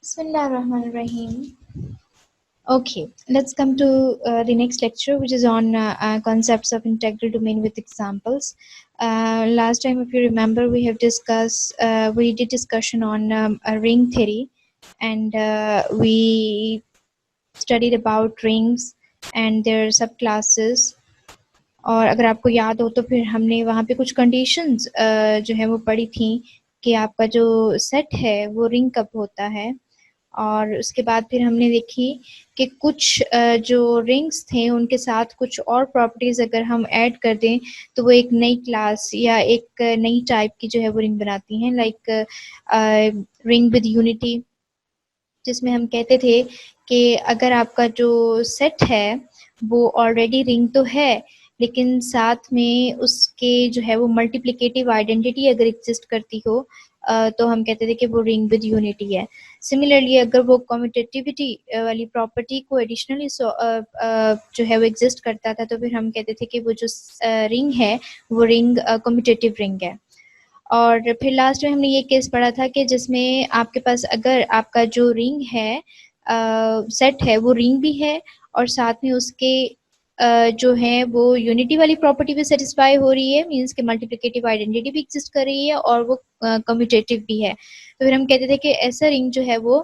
Bismillahirrahmanirrahim. Okay, let's come to the next lecture, which is on concepts of integral domain with examples. Last time, if you remember, we did discussion on a ring theory, and we studied about rings and their subclasses. और अगर आपको याद हो तो फिर हमने वहाँ पे कुछ कंडीशंस जो है वो पढ़ी थी कि आपका जो सेट है वो रिंग कब होता है, और उसके बाद फिर हमने देखी कि कुछ जो रिंग्स थे उनके साथ कुछ और प्रॉपर्टीज अगर हम ऐड कर दें तो वो एक नई क्लास या एक नई टाइप की जो है वो रिंग बनाती हैं, लाइक रिंग विद यूनिटी, जिसमें हम कहते थे कि अगर आपका जो सेट है वो ऑलरेडी रिंग तो है, लेकिन साथ में उसके जो है वो मल्टीप्लिकेटिव आइडेंटिटी अगर एग्जिस्ट करती हो तो हम कहते थे कि वो रिंग विद यूनिटी है। सिमिलरली अगर वो कम्यूटेटिविटी वाली प्रॉपर्टी को एडिशनली जो है वो एग्जिस्ट करता था तो फिर हम कहते थे कि वो जो रिंग है वो रिंग कम्यूटेटिव रिंग है। और फिर लास्ट में हमने ये केस पढ़ा था कि जिसमें आपके पास अगर आपका जो रिंग है सेट है वो रिंग भी है और साथ में उसके जो है वो यूनिटी वाली प्रॉपर्टी भी सेटिस्फाई हो रही है, मींस के मल्टीप्लिकेटिव आइडेंटिटी भी एग्जिस्ट कर रही है और वो कम्यूटेटिव भी है, तो फिर हम कहते थे कि ऐसा रिंग जो है वो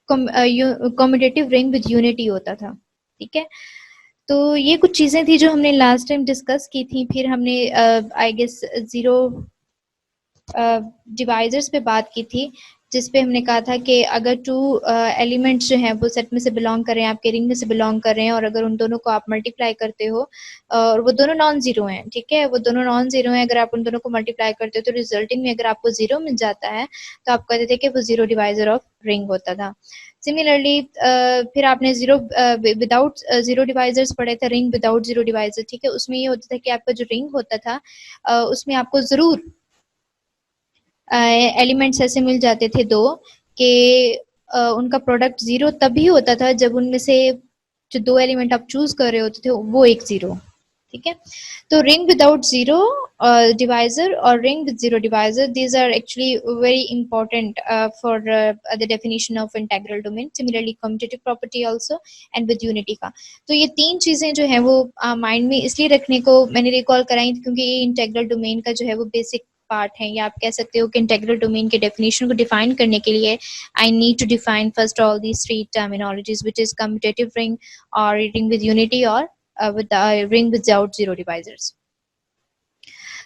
कम्यूटेटिव रिंग विद यूनिटी होता था। ठीक है, तो ये कुछ चीजें थी जो हमने लास्ट टाइम डिस्कस की थी। फिर हमने आई गेस जीरो डिवाइजर्स पे बात की थी, जिस पे हमने कहा था कि अगर टू एलिमेंट्स जो हैं वो सेट में से बिलोंग कर रहे हैं, आपके रिंग में से बिलोंग कर रहे हैं, और अगर उन दोनों को आप मल्टीप्लाई करते हो और वो दोनों नॉन जीरो हैं, ठीक है, वो दोनों नॉन जीरो हैं, अगर आप उन दोनों को मल्टीप्लाई करते हो तो रिजल्टिंग में अगर आपको जीरो मिल जाता है तो आप कहते थे कि वो जीरो डिवाइजर ऑफ रिंग होता था। सिमिलरली फिर आपने जीरो विदाउट जीरो डिवाइजर्स पढ़े थे, रिंग विदाउट जीरो डिवाइजर, ठीक है, उसमें ये होता था कि आपका जो रिंग होता था उसमें आपको जरूर एलिमेंट्स ऐसे मिल जाते थे दो कि उनका प्रोडक्ट जीरो तभी होता था जब उनमें से जो दो एलिमेंट आप चूज कर रहे होते थे वो एक जीरो। ठीक है, तो रिंग विदाउट जीरो डिवाइजर और ring with zero divisor, these are actually very important for the definition of integral domain. Similarly commutative property also and with unity का। तो ये तीन चीजें जो है वो माइंड में इसलिए रखने को मैंने रिकॉल कराई क्योंकि ये इंटेग्रल डोमेन का जो है वो बेसिक पार्ट है, या आप कह सकते हो कि इंटेग्रल डोमेन के डेफिनेशन को डिफाइन करने के लिए I need to define first all these three terminologies, which is commutative ring और रिंग विद यूनिटी और with the ring without zero divisors.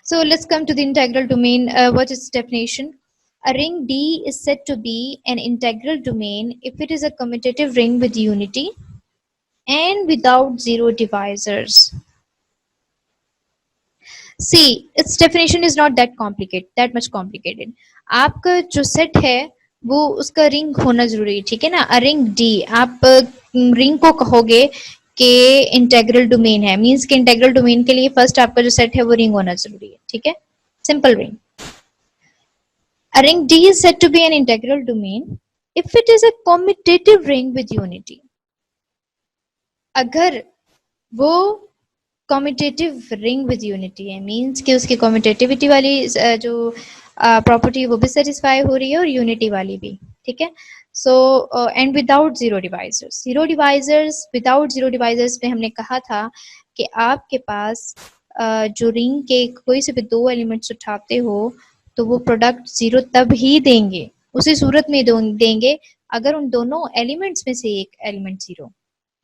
So let's come to the integral domain. What is its definition? A ring D is said to be an integral domain if it is a commutative ring with unity and without zero divisors. See, its definition is not that much complicated. आपका जो set है वो उसका ring होना जरूरी है, ठीक है ना। अ रिंग डी, आप रिंग को कहोगे कि इंटेग्रल डोमेन है, मींस कि इंटेग्रल डोमेन के लिए फर्स्ट आपका जो सेट है वो रिंग होना जरूरी है, ठीक है, simple ring. A ring D is said to be an integral domain if it is a commutative ring with unity. अगर वो कम्यूटेटिव रिंग विद यूनिटी है, मींस कि उसकी कम्यूटेटिविटी वाली जो प्रॉपर्टी वो भी सेटिस्फाई हो रही है और यूनिटी वाली भी, ठीक है। So and without zero divisors, without zero divisors में हमने कहा था कि आपके पास जो रिंग के कोई से भी दो एलिमेंट्स उठाते हो तो वो प्रोडक्ट जीरो तब ही देंगे, उसी सूरत में देंगे अगर उन दोनों एलिमेंट्स में से एक एलिमेंट जीरो,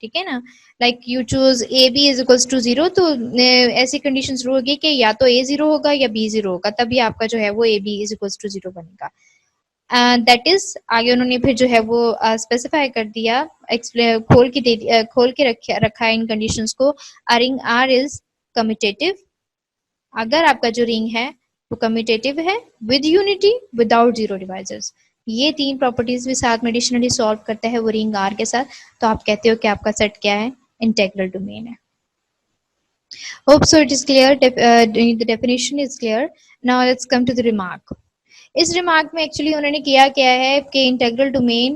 ठीक है ना। Like you choose A B is equals to zero, तो ऐसी कंडीशन शुरू होगी कि या तो ए जीरो होगा या बी जीरो होगा, तभी आपका जो है वो A B is equals to zero बनेगा। दैट इज आगे उन्होंने फिर जो है वो स्पेसिफाई कर दिया, खोल के रखा है इन कंडीशंस को। A ring R is commutative, अगर आपका जो रिंग है वो कम्यूटेटिव है with unity without zero divisors. ये तीन प्रॉपर्टीज भी साथ में एडिशनली सॉल्व करता है वो रिंग आर के साथ, तो आप कहते हो कि आपका सेट क्या है, इंटेग्रल डोमेन है। Hope so it is clear, the definition is clear. Now let's come to the remark. इस रिमार्क में एक्चुअली उन्होंने किया क्या है कि integral domain,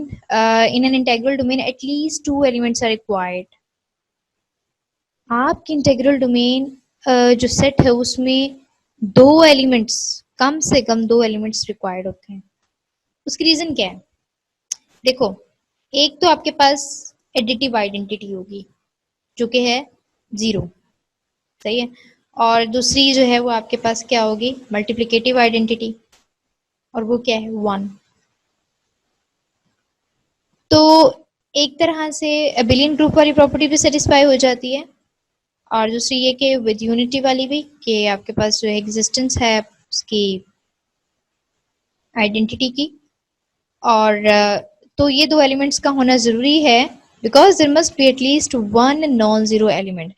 in an integral domain at least two elements are required. आपकी इंटेग्रल डोमेन जो सेट है उसमें दो एलिमेंट्स, कम से कम दो एलिमेंट्स रिक्वायर्ड होते हैं। उसकी रीजन क्या है? देखो, एक तो आपके पास एडिटिव आइडेंटिटी होगी जो कि है 0, सही है, और दूसरी जो है वो आपके पास क्या होगी, मल्टीप्लिकेटिव आइडेंटिटी, और वो क्या है 1। तो एक तरह से अबिलियन ग्रुप वाली प्रॉपर्टी भी सेटिस्फाई हो जाती है, और दूसरी ये कि विद यूनिटी वाली भी, कि आपके पास जो एग्जिस्टेंस है उसकी आइडेंटिटी की, और तो ये दो एलिमेंट्स का होना जरूरी है, because there must be at least one non zero element,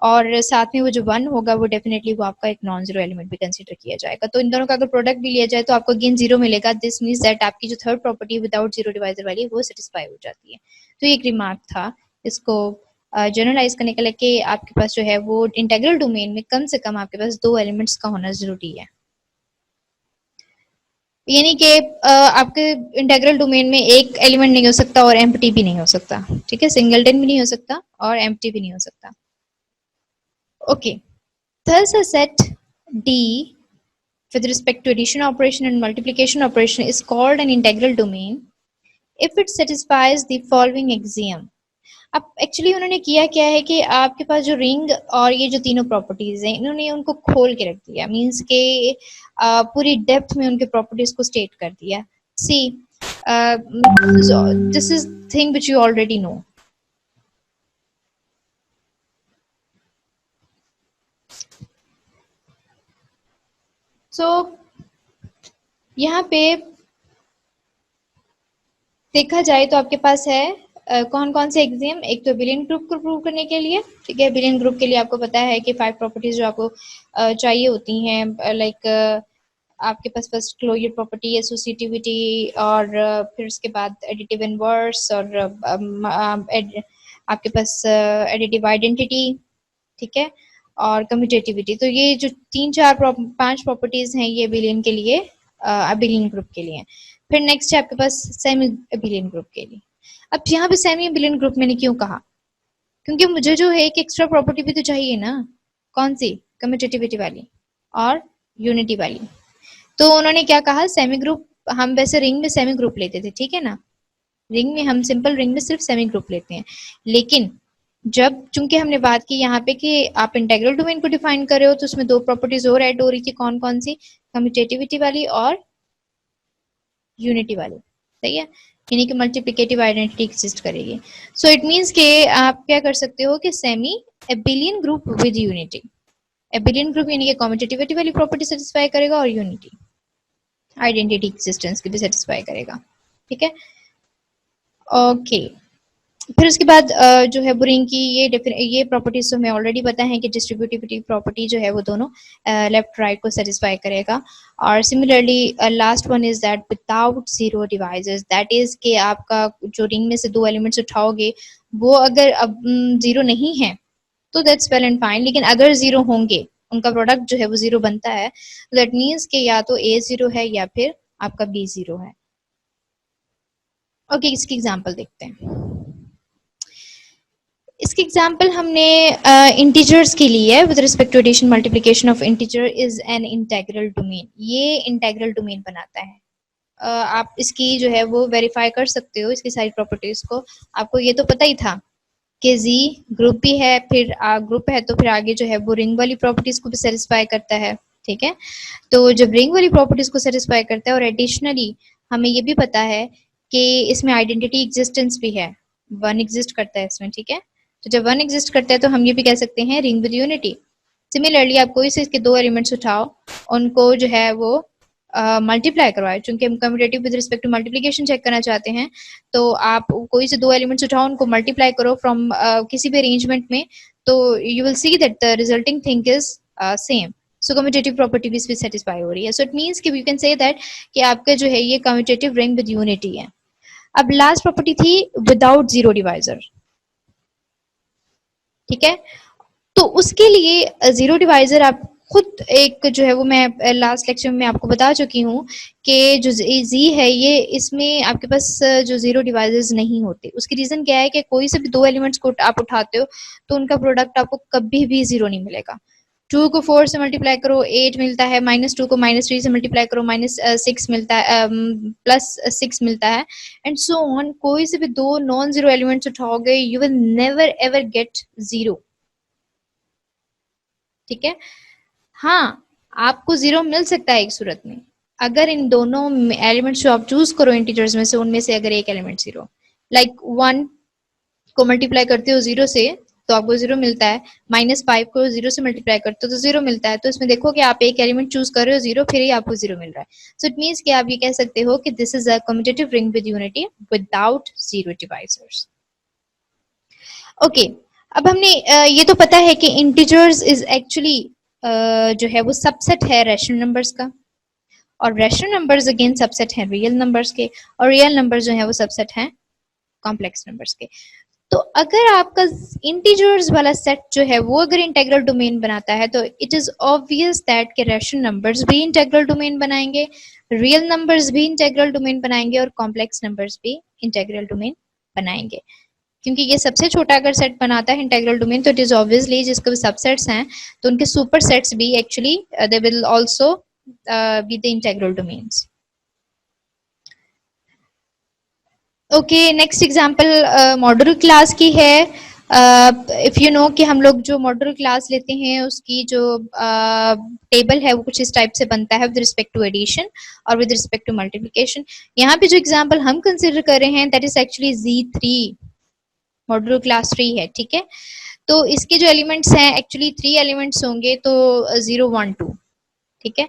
और साथ में वो जो 1 होगा वो डेफिनेटली वो आपका एक नॉन जीरो एलिमेंट भी कंसीडर किया जाएगा। तो इन दोनों का अगर प्रोडक्ट भी लिया जाए तो आपको अगेन 0 मिलेगा। दिस मीन्स दैट आपकी जो third property without zero divisor वाली वो सेटिस्फाई हो जाती है। तो ये एक रिमार्क था, इसको जनरलाइज करने के लिए कि आपके पास जो है वो इंटेग्रल डोमेन में कम से कम आपके पास 2 एलिमेंट्स का होना जरूरी है, यानी कि आपके इंटेग्रल डोमेन में एक एलिमेंट नहीं हो सकता और एम्प्टी भी नहीं हो सकता, ठीक है, सिंगलटन भी नहीं हो सकता और एम्प्टी भी नहीं हो सकता। Okay, thus a set D with respect to addition operation and multiplication operation is called an integral domain if it satisfies the following axiom। अब एक्चुअली उन्होंने किया क्या है कि आपके पास जो रिंग और ये जो तीनों प्रॉपर्टीज हैं इन्होंने उनको खोल के रख दिया, मींस के पूरी डेप्थ में उनके प्रॉपर्टीज को स्टेट कर दिया। See this is thing which you already know. So यहाँ पे देखा जाए तो आपके पास है कौन कौन से एग्जाम, एक तो बिलियन ग्रुप को प्रूव करने के लिए, ठीक है, बिलियन ग्रुप के लिए आपको पता है कि 5 प्रॉपर्टीज जो आपको चाहिए होती हैं, लाइक आपके पास फर्स्ट क्लोजर प्रॉपर्टी, एसोसिएटिविटी, और फिर उसके बाद एडिटिव इनवर्स, और आपके पास एडिटिव आइडेंटिटी, ठीक है, और कम्यूटेटिविटी। तो ये जो 5 प्रॉपर्टीज हैं ये बिलियन के लिए, बिलियन ग्रुप के लिए। फिर नेक्स्ट है आपके पास सेमी बिलियन ग्रुप के लिए। अब यहाँ पे सेमी बिलियन ग्रुप मैंने क्यों कहा, क्योंकि मुझे जो है एक एक्स्ट्रा प्रॉपर्टी भी तो चाहिए ना, कौन सी, कम्यूटेटिविटी वाली और यूनिटी वाली। तो उन्होंने क्या कहा, सेमी ग्रुप, हम वैसे रिंग में सेमी ग्रुप लेते थे, ठीक है ना, रिंग में हम सिंपल रिंग में सिर्फ सेमी ग्रुप लेते हैं, लेकिन जब चूंकि हमने बात की यहाँ पे कि आप इंटेग्रल डोमेन को डिफाइन कर रहे हो तो उसमें 2 प्रॉपर्टीज और ऐड हो रही थी, कौन कौन सी, कम्यूटेटिविटी वाली और यूनिटी वाली, सही है, यानी कि मल्टीप्लिकेटिव आइडेंटिटी एग्जिस्ट करेगी। सो इट मींस के आप क्या कर सकते हो कि semi abelian group with unity, abelian group यानी कि कम्यूटेटिविटी वाली प्रॉपर्टी सेटिस्फाई करेगा और यूनिटी आइडेंटिटी एग्जिस्टेंस की भी सेटिस्फाई करेगा, ठीक है। ओके, फिर उसके बाद जो है बुरिंग की ये प्रॉपर्टीज तो हमें ऑलरेडी पता है कि डिस्ट्रीब्यूटिविटी प्रॉपर्टी जो है वो दोनों लेफ्ट राइट को सेटिस्फाई करेगा। और similarly last one is that without zero devices, that is कि आपका जो रिंग में से 2 एलिमेंट्स उठाओगे वो अगर अब 0 नहीं है तो दैट्स वेल एंड फाइन, लेकिन अगर 0 होंगे, उनका प्रोडक्ट जो है वो 0 बनता है, तो दैट मीन्स कि या तो A 0 है या फिर आपका B 0 है। ओके, इसकी एग्जांपल देखते हैं। इसकी एग्जांपल हमने इंटीजर्स के लिए with respect to addition multiplication of integer is an integral domain, ये इंटेग्रल डोमेन बनाता है। आप इसकी जो है वो वेरीफाई कर सकते हो, इसकी सारी प्रॉपर्टीज को। आपको ये तो पता ही था कि जी ग्रुप भी है, फिर ग्रुप है तो फिर आगे जो है वो रिंग वाली प्रॉपर्टीज को भी सेटिस्फाई करता है, ठीक है। तो जब रिंग वाली प्रॉपर्टीज को सेटिस्फाई करता है और एडिशनली हमें ये भी पता है कि इसमें आइडेंटिटी एग्जिस्टेंस भी है, 1 एग्जिस्ट करता है इसमें, ठीक है। तो जब 1 एग्जिस्ट करता है तो हम ये भी कह सकते हैं रिंग विद यूनिटी। सिमिलरली आप कोई से इसके 2 एलिमेंट्स उठाओ, उनको जो है वो मल्टीप्लाई करवाए, चूंकि हम commutative with respect to multiplication check करना चाहते हैं, तो आप कोई से 2 एलिमेंट्स उठाओ, उनको मल्टीप्लाई करो फ्रॉम किसी भी अरेंजमेंट में, तो you will see that the resulting thing is same. So commutative property भी सेटिस्फाई हो रही है। सो इट मीन्स कि यू कैन से दैट कि आपका जो है ये कम्यूटेटिव रिंग विद यूनिटी है। अब लास्ट प्रॉपर्टी थी विदाउट जीरो डिवाइजर, ठीक है। तो उसके लिए जीरो डिवाइजर आप खुद एक जो है वो मैं लास्ट लेक्चर में आपको बता चुकी हूँ कि जो जी है ये इसमें आपके पास जो जीरो डिवाइसेस नहीं होते। उसकी रीजन क्या है कि कोई से भी 2 एलिमेंट्स को आप उठाते हो तो उनका प्रोडक्ट आपको कभी भी 0 नहीं मिलेगा। 2 को 4 से मल्टीप्लाई करो 8 मिलता है, -2 को -3 से मल्टीप्लाई करो -6 मिलता है, +6 मिलता है, एंड सो ऑन। कोई से भी दो नॉन जीरो एलिमेंट्स उठाओगे, you will never ever get zero, ठीक है। हाँ, आपको जीरो मिल सकता है एक सूरत में, अगर इन दोनों एलिमेंट्स जो आप चूज करो इंटीजर्स में से, उनमें से अगर एक एलिमेंट जीरो, लाइक 1 को मल्टीप्लाई करते हो जीरो से तो आपको जीरो मिलता है, -5 को जीरो से मल्टीप्लाई करते हो तो जीरो मिलता है। तो इसमें देखो कि आप एक एलिमेंट चूज कर रहे हो जीरो, फिर ही आपको जीरो मिल रहा है। सो इट मीन्स कि आप ये कह सकते हो कि this is a commutative ring with unity without zero divisors. Okay, अब हमने ये तो पता है कि इंटीजर्स इज एक्चुअली जो है वो सबसेट है रैशनल नंबर्स का, और रैशनल नंबर्स अगेन सबसेट है रियल नंबर्स के, और रियल नंबर्स जो है वो सबसेट हैं कॉम्प्लेक्स नंबर्स के। तो अगर आपका इंटीजर्स वाला सेट जो है वो अगर इंटेग्रल डोमेन बनाता है, तो इट इज ऑब्वियस दैट के रैशनल नंबर्स भी इंटेग्रल डोमेन बनाएंगे, रियल नंबर्स भी इंटेग्रल डोमेन बनाएंगे, और कॉम्प्लेक्स नंबर्स भी इंटेग्रल डोमेन बनाएंगे। क्योंकि ये सबसे छोटा अगर सेट बनाता है इंटेग्रल डोमेन, तो इट इज ऑब्वियसली जिसके भी सबसेट्स हैं तो उनके सुपर सेट्स भी actually they will also be the integral domains. Okay, next example modular class की है। इफ यू नो कि हम लोग जो मॉड्यूलर क्लास लेते हैं उसकी जो टेबल है वो कुछ इस टाइप से बनता है विद रिस्पेक्ट टू एडिशन और विद रिस्पेक्ट टू मल्टीप्लिकेशन। यहाँ पे जो एग्जांपल हम कंसिडर कर रहे हैं that is actually Z3 modular class 3 है, ठीक है। तो इसके जो एलिमेंट्स हैं एक्चुअली 3 एलिमेंट्स होंगे, तो 0 1 2, ठीक है।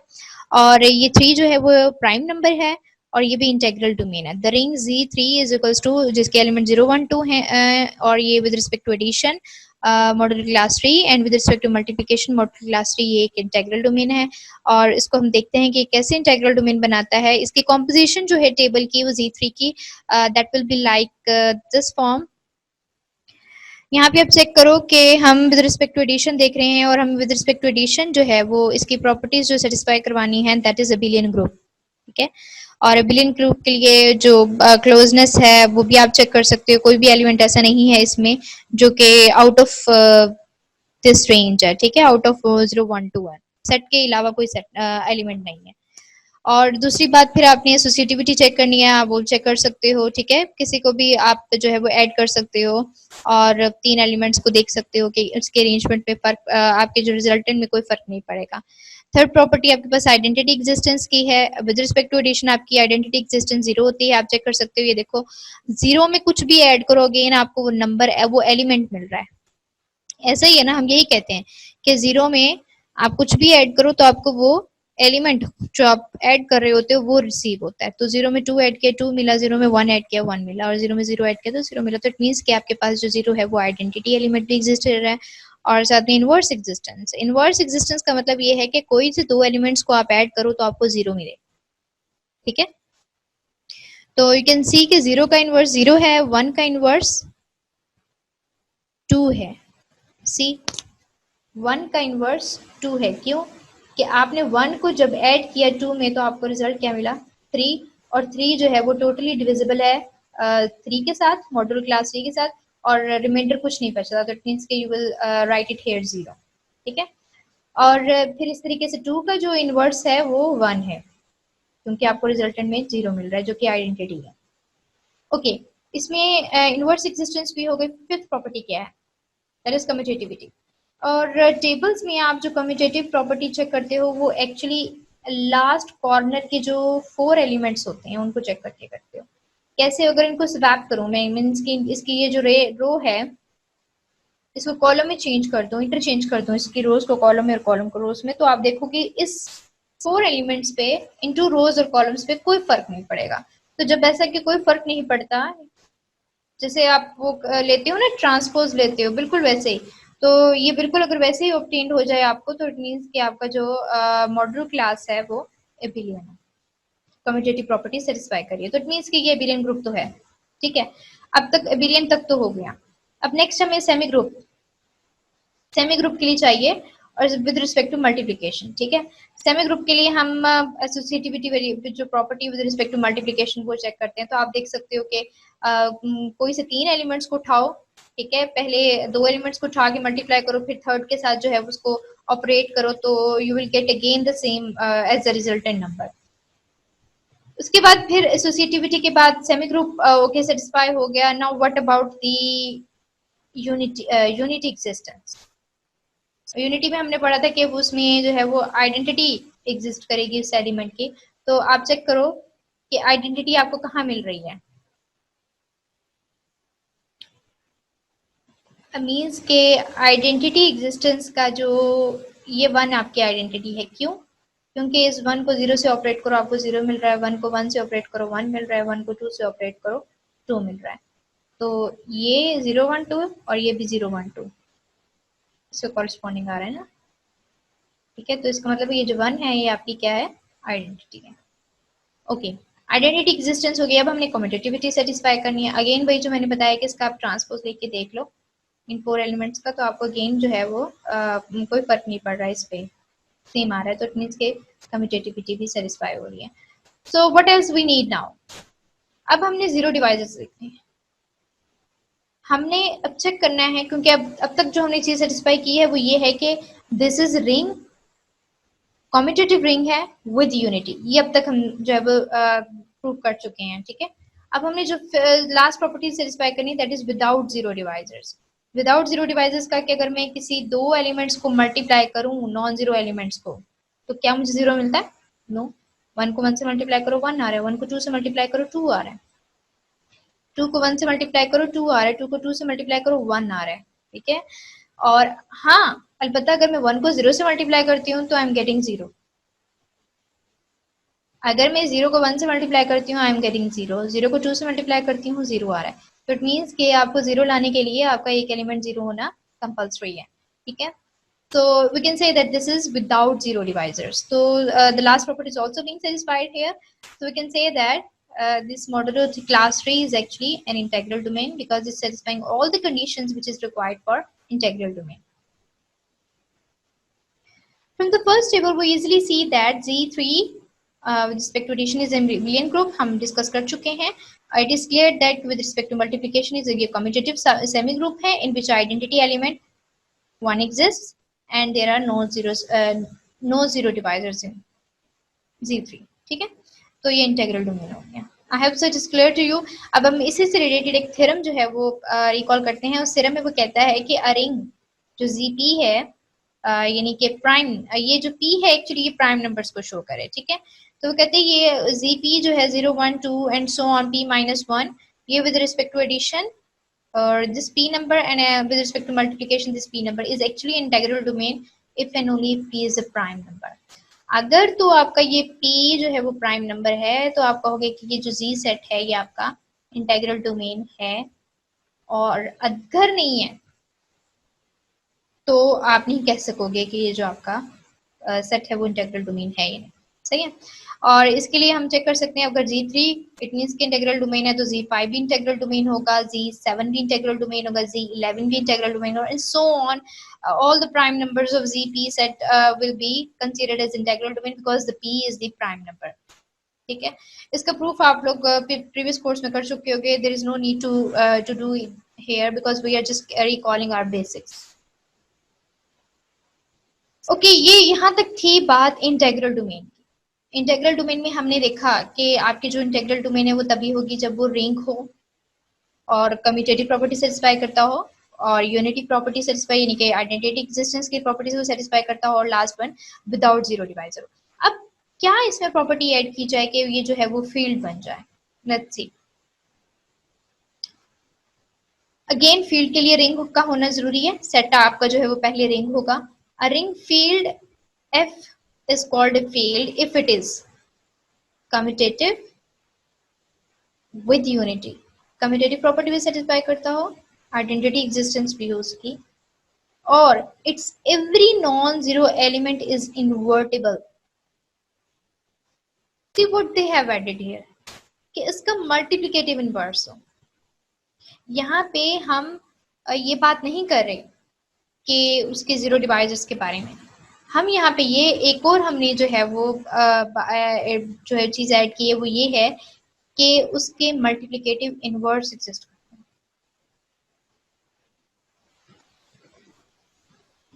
और ये 3 जो है वो प्राइम नंबर है, और ये भी इंटेग्रल डोमेन है। The ring Z3 is equals to, जिसके एलिमेंट 0 1 2 हैं, और ये with respect to addition modular class 3, and with respect to multiplication modular class 3 ये एक इंटेग्रल डोमेन है। और इसको हम देखते हैं कि कैसे इंटेग्रल डोमेन बनाता है। इसकी कॉम्पोजिशन जो है टेबल की वो Z3 की that will be like this form. यहाँ पे आप चेक करो कि हम विद रिस्पेक्ट टू एडिशन देख रहे हैं, और हम विद रिस्पेक्ट टू एडिशन जो है वो इसकी प्रॉपर्टीज जो सेटिस्फाई करवानी है दैट इज अबिलियन ग्रुप, ठीक है। और अबिलियन ग्रुप के लिए जो क्लोजनेस है वो भी आप चेक कर सकते हो। कोई भी एलिमेंट ऐसा नहीं है इसमें जो कि आउट ऑफ दिस रेंज है, ठीक है, आउट ऑफ 0 1 2 1 सेट के अलावा कोई सेट एलिमेंट नहीं है। और दूसरी बात, फिर आपने एसोसिएटिविटी चेक करनी है, आप वो चेक कर सकते हो, ठीक है। किसी को भी आप जो है वो ऐड कर सकते हो, और 3 एलिमेंट्स को देख सकते हो कि उसके अरेंजमेंट में फर्क, आपके जो रिजल्टेंट में कोई फर्क नहीं पड़ेगा। थर्ड प्रॉपर्टी आपके पास आइडेंटिटी एग्जिस्टेंस की है। विद रिस्पेक्ट टू एडिशन आपकी आइडेंटिटी एग्जिस्टेंस 0 होती है, आप चेक कर सकते हो। ये देखो 0 में कुछ भी ऐड करो अगेन आपको वो नंबर, वो एलिमेंट मिल रहा है। ऐसा ही है ना, हम यही कहते हैं कि 0 में आप कुछ भी ऐड करो तो आपको वो एलिमेंट जो आप ऐड कर रहे होते हो वो रिसीव होता है। तो 0 में 2 ऐड किया 2 मिला, 0 में 1 ऐड किया 1 मिला, और 0 में 0 ऐड किया तो 0 मिला। तो इट मीन्स कि आपके पास जो 0 है वो आइडेंटिटी एलिमेंट भी एग्जिस्ट कर रहा है, और साथ में इनवर्स एग्जिस्टेंस। इनवर्स एग्जिस्टेंस का मतलब ये है कि कोई से 2 एलिमेंट्स को आप ऐड करो तो आपको 0 मिले, ठीक है। तो यू कैन सी कि 0 का इनवर्स 0 है, 1 का इनवर्स 2 है। सी 1 का इनवर्स 2 है, क्यों कि आपने 1 को जब ऐड किया 2 में तो आपको रिजल्ट क्या मिला 3, और 3 जो है वो टोटली डिविजिबल है 3 के साथ, मॉड्यूलर क्लास 3 के साथ, और रिमाइंडर कुछ नहीं बचता। तो इट मींस कि you will write it here 0, ठीक है। और फिर इस तरीके से 2 का जो इनवर्स है वो 1 है, क्योंकि आपको रिजल्टेंट में 0 मिल रहा है जो कि आइडेंटिटी है। ओके, इसमें इनवर्स एग्जिस्टेंस भी हो गई। फिफ्थ प्रॉपर्टी क्या है, दैट इज कम्यूटेटिविटी। और टेबल्स में आप जो कम्यूटेटिव प्रॉपर्टी चेक करते हो वो एक्चुअली लास्ट कॉर्नर के जो 4 एलिमेंट्स होते हैं उनको चेक करके करते हो। कैसे, अगर इनको स्वैप करूं मैं, मीन्स की इसकी ये जो रो है इसको कॉलम में चेंज कर दूं, इंटरचेंज कर दूं इसकी रोज को कॉलम में और कॉलम को रोज में, तो आप देखो कि इस 4 एलिमेंट्स पे इनटू रोज और कॉलम्स पे कोई फर्क नहीं पड़ेगा। तो जब ऐसा कि कोई फर्क नहीं पड़ता, जैसे आप वो लेते हो ना ट्रांसपोज लेते हो, बिल्कुल वैसे ही। तो ये बिल्कुल अगर वैसे ही ऑब्टेन्ड हो जाए आपको, तो इट मीन्स कि आपका जो मॉड्यूलर क्लास है वो एबिलियन है, कम्यूटेटिव प्रॉपर्टी सेटिस्फाई करिए। तो इट मीन्स कि ये एबिलियन ग्रुप तो है, ठीक है। अब तक एबिलियन तक तो हो गया। अब नेक्स्ट हमें सेमी ग्रुप के लिए चाहिए, और विद रिस्पेक्ट टू मल्टीप्लिकेशन, ठीक है। सेमी ग्रुप के लिए हम एसोसिएटिविटी जो property with respect to multiplication को चेक करते हैं। तो आप देख सकते हो कि कोई से 3 एलिमेंट्स को उठाओ, ठीक है, पहले 2 एलिमेंट्स को उठा के मल्टीप्लाई करो, फिर थर्ड के साथ जो है उसको ऑपरेट करो, तो you will get again the same as the resultant number. उसके बाद फिर एसोसिएटिविटी के बाद सेमी ग्रुप ओके सेटिस्फाई हो गया। Now what about the unity existence. Unity में हमने पढ़ा था कि उसमें जो है वो आइडेंटिटी एग्जिस्ट करेगी उस एलिमेंट की। तो आप चेक करो कि आइडेंटिटी आपको कहाँ मिल रही है। मीन्स के आइडेंटिटी एग्जिस्टेंस का जो ये 1 आपकी आइडेंटिटी है, क्यों? क्योंकि इस 1 को 0 से ऑपरेट करो आपको 0 मिल रहा है, 1 को 1 से ऑपरेट करो 1 मिल रहा है, 1 को 2 से ऑपरेट करो 2 मिल रहा है। तो ये 0 1 2 और ये भी 0 1 2 इससे कॉरेस्पॉन्डिंग आ रहा है ना, ठीक है। तो इसका मतलब ये जो 1 है ये आपकी क्या है, आइडेंटिटी है। ओके, आइडेंटिटी एग्जिस्टेंस हो गया। अब हमने कम्यूटेटिविटी सेटिस्फाई करनी है। अगेन भाई जो मैंने बताया कि इसका आप ट्रांसपोज लेके देख लो इन 4 एलिमेंट्स का, तो आपको अगेन जो है वो कोई फर्क नहीं पड़ रहा है, इस पे सेम आ रहा है, तो इट मीन्स के कम्यूटेटिविटी भी सेटिस्फाई हो रही है। So what else we need now. अब हमने 0 डिवाइसेस लिखने हैं। हमने अब चेक करना है, क्योंकि अब तक जो हमने चीज सेटिस्फाई की है वो ये है कि this is ring, commutative ring है विद यूनिटी। ये अब तक हम जो है वो प्रूव कर चुके हैं, ठीक है। अब हमने जो लास्ट प्रॉपर्टी सेटिस्फाई करनी है that is without 0 divisors. Without 0 divisors का कि अगर मैं किसी 2 एलिमेंट्स को मल्टीप्लाई करूं नॉन 0 एलिमेंट्स को, तो क्या मुझे 0 मिलता है? नो। 1 को 1 से मल्टीप्लाई करो 1 आ रहा है, 1 को 2 से मल्टीप्लाई करो 2 आ रहा है, 2 को 1 से मल्टीप्लाई करो 2 आ रहा है, 2 को 2 से मल्टीप्लाई करो 1 आ रहा है, ठीक है। और हाँ, अलबत्ता अगर मैं 1 को 0 से मल्टीप्लाई करती हूँ तो आई एम गेटिंग 0। अगर मैं 0 को 1 से मल्टीप्लाई करती हूँ आई एम गेटिंग 0, 0 को 2 से मल्टीप्लाई करती हूँ 0 आ रहा है। तो इट मीन्स कि आपको 0 लाने के लिए आपका एक एलिमेंट 0 होना कंपल्सरी है, ठीक है। So we can say that this is without 0 divisors. So the last property is also being satisfied here. So we can say that this modulo class tree is actually an integral domain because it's satisfying all the conditions which is required for integral domain. From the first table, we easily see that Z3 with respect to addition is a abelian group. हम discuss कर चुके हैं. It is clear that with respect to multiplication is a commutative semi group है in which identity element 1 exists and there are no zero divisors in Z3, ठीक है। तो ये integral domain हो गया। I hope so it is clear to you. अब हम इसी से रिलेटेड एक थ्योरम जो है वो रिकॉल करते हैं। उस थ्योरम में वो कहता है कि अ रिंग जो ZP है यानी कि प्राइम, ये जो P है एक्चुअली ये प्राइम नंबर्स को शो करे, ठीक है। तो वो कहते हैं ये ZP जो है 0 1 2 एंड सो ऑन P-1, ये with respect to addition or this P number and with respect to multiplication this P number is actually integral domain if and only if P is a prime number. अगर तो आपका ये P जो है वो prime number है तो आप कहोगे कि ये जो Z सेट है ये आपका इंटेग्रल डोमेन है, और अगर नहीं है तो आप नहीं कह सकोगे कि ये जो आपका सेट है वो इंटेग्रल डोमेन है या नहीं, सही है। और इसके लिए हम चेक कर सकते हैं अगर Z3 इट मींस कि इंटेग्रल डोमेन है तो Z5 भी इंटेग्रल डोमेन होगा, Z7 भी इंटेग्रल डोमेन होगा, Z11 भी इंटेग्रल डोमेन होगा, and so on all the prime numbers of ZP set will be considered as integral domain because the P is the prime number, ठीक है। इसका proof आप लोग प्रीवियस कोर्स में कर चुके होंगे। There is no need to do here because we are just recalling our basics. Okay, ये यहाँ तक थी बात इंटेग्रल डोमेन की। इंटेग्रल डोमेन में हमने देखा कि आपकी जो इंटेग्रल डोमेन है वो तभी होगी जब वो रिंग हो और कम्यूटेटिव प्रॉपर्टी सेटिस्फाई करता हो और यूनिटी प्रॉपर्टी सेटिस्फाई यानी कि आइडेंटिटी एग्जिस्टेंस की प्रॉपर्टीज को सेटिस्फाई करता हो, और लास्ट वन विदाउट 0 डिवाइजर। अब क्या इसमें प्रॉपर्टी ऐड की जाए कि ये जो है वो फील्ड बन जाए? Let's see. अगेन फील्ड के लिए रिंग का होना जरूरी है। सेट आपका जो है वो पहले रिंग होगा। A ring field F is called a field if it is commutative with unity, commutative property भी सेटिस्फाई करता हो, आइडेंटिटी एग्जिस्टेंस भी हो उसकी, और it's every non zero element is invertible. See what they have added here कि इसका multiplicative inverse हो। यहाँ पे हम ये बात नहीं कर रहे कि उसके जीरो डिवाइजर्स के बारे में, हम यहाँ पे ये एक और हमने जो है वो जो है चीज ऐड की है वो ये है कि उसके मल्टीप्लिकेटिव इनवर्स एग्जिस्ट करते हैं।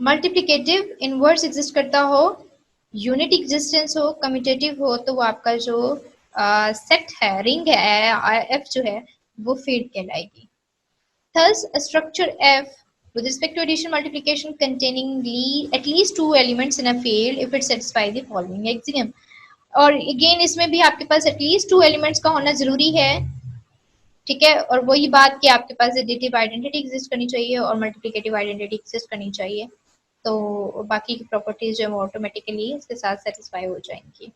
मल्टीप्लिकेटिव इनवर्स एग्जिस्ट करता हो, यूनिट एग्जिस्टेंस हो, कम्यूटेटिव हो, तो वो आपका जो सेट है, रिंग है, एफ जो है वो फील्ड कहलाएगी। Thus, a structure F with respect to addition multiplication containing at least two elements in a field if it satisfies the following axiom. और अगेन इसमें भी आपके पास एटलीस्ट टू एलिमेंट्स का होना जरूरी है, ठीक है। और वही बात कि आपके पास एडिटिव आइडेंटिटी एग्जिस्ट करनी चाहिए और मल्टीप्लिकेटिव आइडेंटिटी एग्जिस्ट करनी चाहिए, तो बाकी की प्रॉपर्टीज जो है वो ऑटोमेटिकली इसके साथ सेटिस्फाई हो जाएंगी।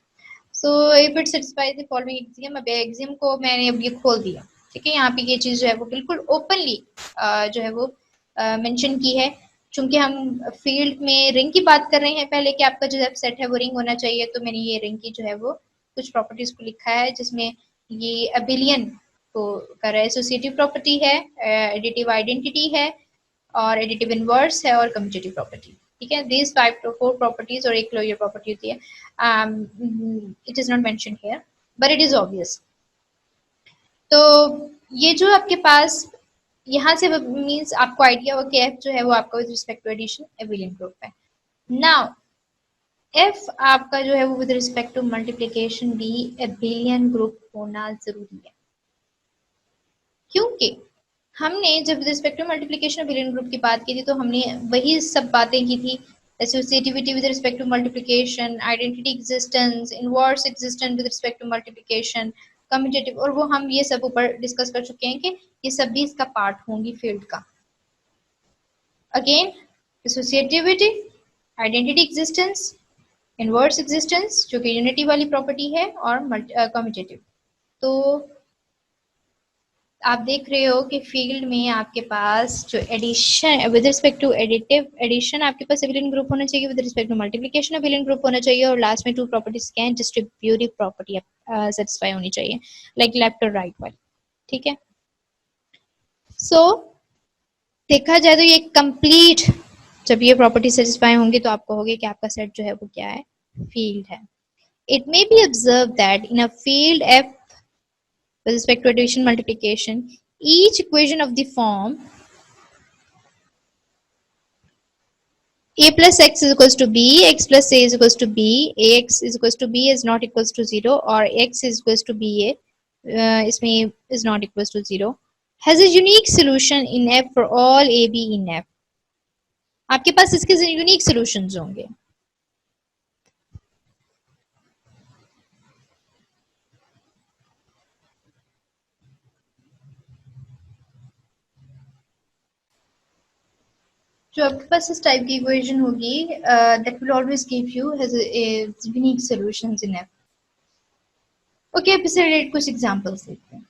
So if it satisfies the following axiom, अब एक्सियम को मैंने अब ये खोल दिया, ठीक है। यहाँ पे ये चीज जो है वो बिल्कुल ओपनली जो है वो मेंशन की है। चूंकि हम फील्ड में रिंग की बात कर रहे हैं पहले कि आपका जो सेट है वो रिंग होना चाहिए, तो मैंने ये रिंग की जो है वो कुछ प्रॉपर्टीज को लिखा है, जिसमें ये अबिलियन को कर एसोसिएटिव प्रॉपर्टी है, एडिटिव आइडेंटिटी है, और एडिटिव इनवर्स है, और कम्यूटेटिव प्रॉपर्टी, ठीक है। दीज 5 to 4 प्रॉपर्टीज और एक क्लोजर प्रॉपर्टी होती है। It is not mention here but it is obvious. तो ये जो आपके पास यहाँ से मींस आपको आइडिया हो कि एफ जो है वो आपका with respect to addition abelian group है। नाउ एफ आपका जो है वो विद रिस्पेक्ट टू मल्टीप्लिकेशन भी एबिलियन ग्रुप होना जरूरी है, क्योंकि हमने जब respect to multiplication of abelian group की बात की थी तो हमने वही सब बातें की थी, associativity with respect to multiplication, identity existence, inverse existence with respect to multiplication, commutative, और वो हम ये सब ऊपर डिस्कस कर चुके हैं कि ये सब भी इसका पार्ट होंगी फील्ड का। Again associativity, identity existence, inverse existence जो कि यूनिटी वाली प्रॉपर्टी है, और कम्यूटेटिव। तो आप देख रहे हो कि फील्ड में आपके पास जो addition with respect to additive addition आपके पास एबिलियन ग्रुप होना चाहिए, with respect to multiplication abelian group होना चाहिए, और लास्ट में टू प्रॉपर्टीज क्या है, डिस्ट्रीब्यूटिव प्रॉपर्टी सेटिस्फाई होनी चाहिए, लाइक लेफ्ट और राइट वाली, ठीक है। सो देखा जाए तो ये कंप्लीट जब ये प्रॉपर्टी सेटिस्फाई होंगी तो आप कहोगे कि आपका सेट जो है वो क्या है, फील्ड है। It may be observe that in a field F with respect to addition multiplication, each equation of the form a plus x is equals to b, x plus a is equals to b, ax is equals to b is not equals to 0, or x is equals to ba, इसमें is not equals to 0, has a unique solution in f for all a b in f. आपके पास इसके unique solutions होंगे। जो आपके पास इस type की equation होगी that will always give you has unique solutions in F. Okay, अब इससे रिलेटेड कुछ एग्जांपल्स देखते हैं।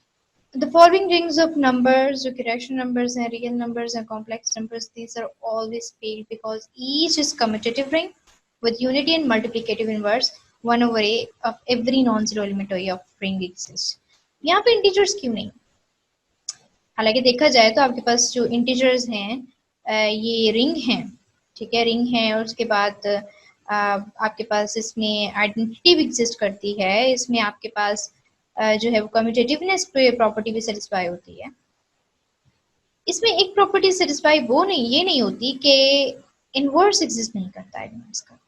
The following rings of numbers, जो कि rational numbers हैं, real numbers हैं, complex numbers, these are always failed because each is commutative ring with unity and multiplicative inverse 1 over a of every non-zero element of ring exists. यहाँ पे integers क्यों नहीं? हालांकि देखा जाए तो आपके पास जो इंटीजर्स हैं ये रिंग हैं, ठीक है, रिंग है, और उसके बाद आपके पास इसमें आइडेंटिटी भी एग्जिस्ट करती है, इसमें आपके पास जो है वो कम्यूटेटिवनेस प्रॉपर्टी भी सेटिस्फाई होती है। इसमें एक प्रॉपर्टी सेटिस्फाई वो नहीं, ये नहीं होती कि इनवर्स एग्जिस्ट नहीं करता एलिमेंट्स का।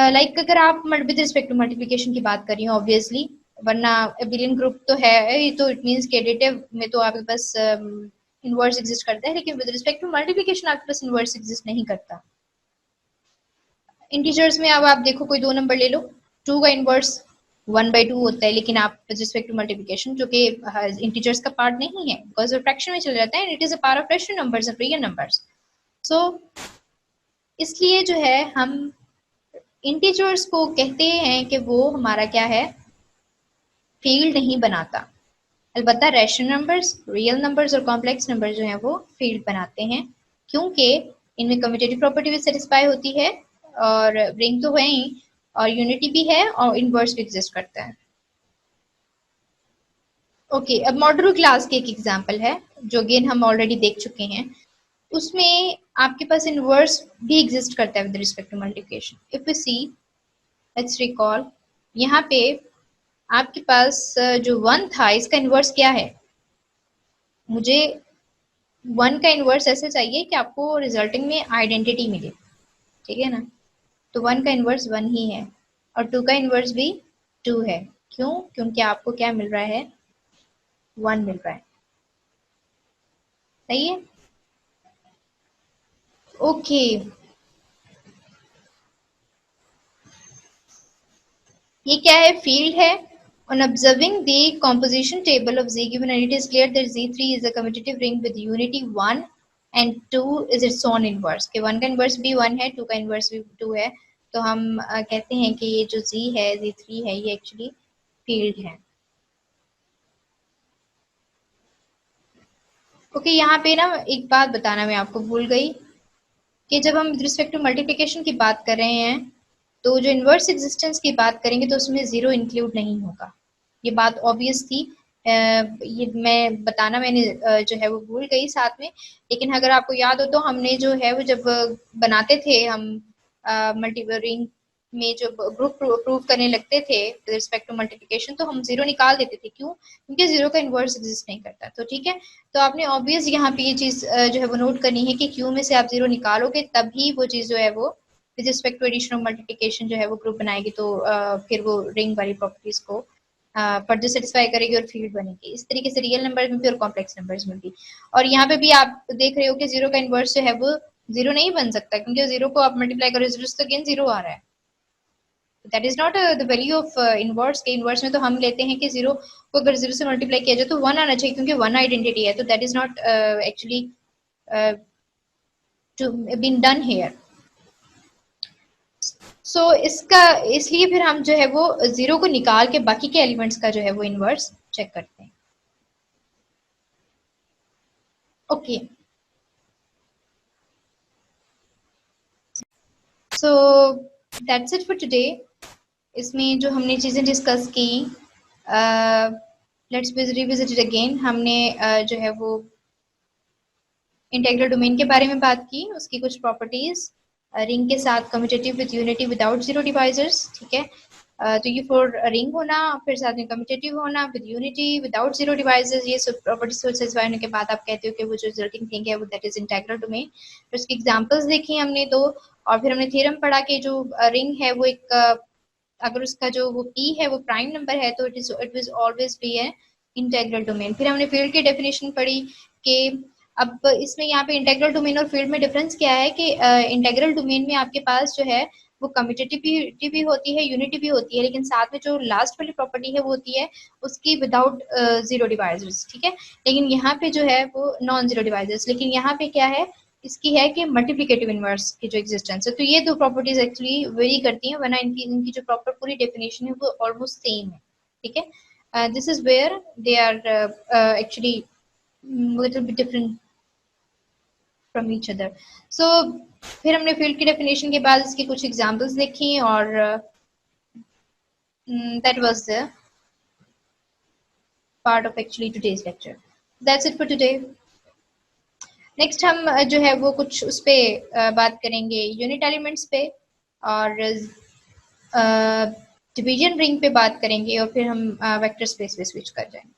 लाइक अगर आप विद रिस्पेक्ट टू मल्टीप्लिकेशन की बात करिए ऑब्वियसली, वरना एबिलियन ग्रुप तो है तो इट मींस कि एडिटिव में तो आपके पास इनवर्स एग्जिस्ट करता है, लेकिन विद रिस्पेक्ट टू मल्टीप्लिकेशन आपके पास इनवर्स एग्जिस्ट नहीं करता। इंटीजर्स में अब आप देखो कोई दो नंबर ले लो, 2 का इनवर्स 1/2 होता है, लेकिन आप विद रिस्पेक्ट टू मल्टीप्लिकेशन जो कि इंटीजर्स का पार्ट नहीं है बिकॉज वो फ्रैक्शन में चले जाता है, it is a part of rational numbers and real numbers. So इसलिए जो है हम इंटीजर्स को कहते हैं कि वो हमारा क्या है, फील्ड नहीं बनाता। अलबत्ता रैशनल नंबर्स, रियल नंबर्स और कॉम्प्लेक्स नंबर जो हैं वो फील्ड बनाते हैं, क्योंकि इनमें कम्यूटेटिव प्रॉपर्टी भी सेटिस्फाई होती है, और रिंग तो है ही, और यूनिटी भी है, और इनवर्स भी एग्जिस्ट करता है। ओके, अब मॉडुलर क्लास की एक एग्जांपल है जो अगेन हम ऑलरेडी देख चुके हैं। उसमें आपके पास इनवर्स भी एग्जिस्ट करता है with respect to multiplication. If we see, let's recall, यहाँ पे आपके पास जो 1 था इसका इनवर्स क्या है? मुझे 1 का इनवर्स ऐसे चाहिए कि आपको रिजल्टिंग में आइडेंटिटी मिले, ठीक है ना? तो 1 का इनवर्स 1 ही है और 2 का इनवर्स भी 2 है। क्यों? क्योंकि आपको क्या मिल रहा है? 1 मिल रहा है। सही है? ओके, ये क्या है? फील्ड है। On observing the composition table of Z given and it is clear that Z3 is a commutative ring with unity 1 and 2 is its own inverse, कि 1 का inverse भी 1 है, 2 का inverse भी 2 है, तो हम कहते हैं कि ये जो Z है, Z3 है, ये एक्चुअली फील्ड है। ओके, यहाँ पे ना एक बात बताना मैं आपको भूल गई कि जब हम रिस्पेक्ट टू मल्टीप्लिकेशन की बात कर रहे हैं तो जो इनवर्स एग्जिस्टेंस की बात करेंगे तो उसमें जीरो इंक्लूड नहीं होगा। ये बात ऑब्वियस थी। ये मैं बताना मैंने जो है वो भूल गई साथ में। लेकिन अगर आपको याद हो तो हमने जो है वो जब बनाते थे हम मल्टी रिंग में जो ग्रुप प्रूव करने लगते थे रिस्पेक्ट टू मल्टीप्लिकेशन, तो हम जीरो निकाल देते थे। क्यों? क्योंकि जीरो का इन्वर्स एग्जिस्ट नहीं करता। तो ठीक है, तो आपने ऑब्वियस यहाँ पे ये चीज जो है वो नोट करनी है कि क्यू में से आप जीरो निकालोगे तभी वो चीज जो है वो विद रिस्पेक्ट टू एडिशन और मल्टीप्लिकेशन जो है वो ग्रुप बनाएगी, तो फिर वो रिंग वाली प्रॉपर्टीज को फर्दर सेटिस्फाई करेगी और फील्ड बनेगी। इस तरीके से रियल नंबर में भी और कॉम्प्लेक्स नंबर्स में भी। और यहाँ पे भी आप देख रहे हो कि जीरो का इन्वर्स जो है वो जीरो नहीं बन सकता, क्योंकि जीरो को आप मल्टीप्लाई करो जीरो तो अगेन जीरो आ रहा है। That is not the value of inverse. के इनवर्स में तो हम लेते हैं कि जीरो को अगर जीरो से मल्टीप्लाई किया जाए तो 1 आना चाहिए, क्योंकि 1 आइडेंटिटी है। तो that is not actually to been done here. So इसका इसलिए फिर हम जो है वो जीरो को निकाल के बाकी के एलिमेंट्स का जो है वो इनवर्स चेक करते हैं। Okay, so that's it for today. इसमें जो हमने चीज़ें डिस्कस की, लेट्स रिविजिट इट अगेन। हमने जो है वो इंटेग्रल डोमेन के बारे में बात की, उसकी कुछ प्रॉपर्टीज, रिंग के साथ commutative with unity without zero divisors, ठीक है। तो ये फॉर रिंग होना, फिर साथ में कम्यूटेटिव होना with unity without zero divisors, ये सब प्रॉपर्टीज को सेटिस्फाई होने के बाद आप कहते हो कि वो जो रिजल्टिंग थिंग है वो दैट इज इंटेग्रल डोमेन। फिर उसकी एग्जांपल्स देखी हमने दो, और फिर हमने थ्योरम पढ़ा कि जो रिंग है वो एक अगर उसका जो वो p है वो प्राइम नंबर है तो it will always be a integral domain. फिर हमने फील्ड की डेफिनेशन पढ़ी कि अब इसमें यहाँ पे इंटेग्रल डोमेन और फील्ड में डिफरेंस क्या है कि इंटेग्रल डोमेन में आपके पास जो है वो कम्यूटेटिविटी भी होती है, यूनिटी भी होती है, लेकिन साथ में जो लास्ट वाली प्रॉपर्टी है वो होती है उसकी विदाउट जीरो डिवाइजर्स, ठीक है। लेकिन यहाँ पे जो है वो नॉन जीरो डिवाइजर्स, लेकिन यहाँ पे क्या है, इसकी है कि मल्टीप्लिकेटिव इनवर्स की जो एग्जिस्टेंस है। तो ये दो प्रॉपर्टीज एक्चुअली वेरी करती हैं, वरना इनकी जो प्रॉपर पूरी डेफिनेशन है वो ऑलमोस्ट सेम है, ठीक है। This is where they are actually little bit different from each other. So फिर हमने फील्ड की डेफिनेशन के बाद इसकी कुछ एग्जांपल्स देखी, और that was the part of actually today's lecture. That's it for today. Next हम जो है वो कुछ उस पे बात करेंगे यूनिट एलिमेंट्स पे, और डिवीजन रिंग पे बात करेंगे, और फिर हम वेक्टर स्पेस पे स्विच कर जाएंगे।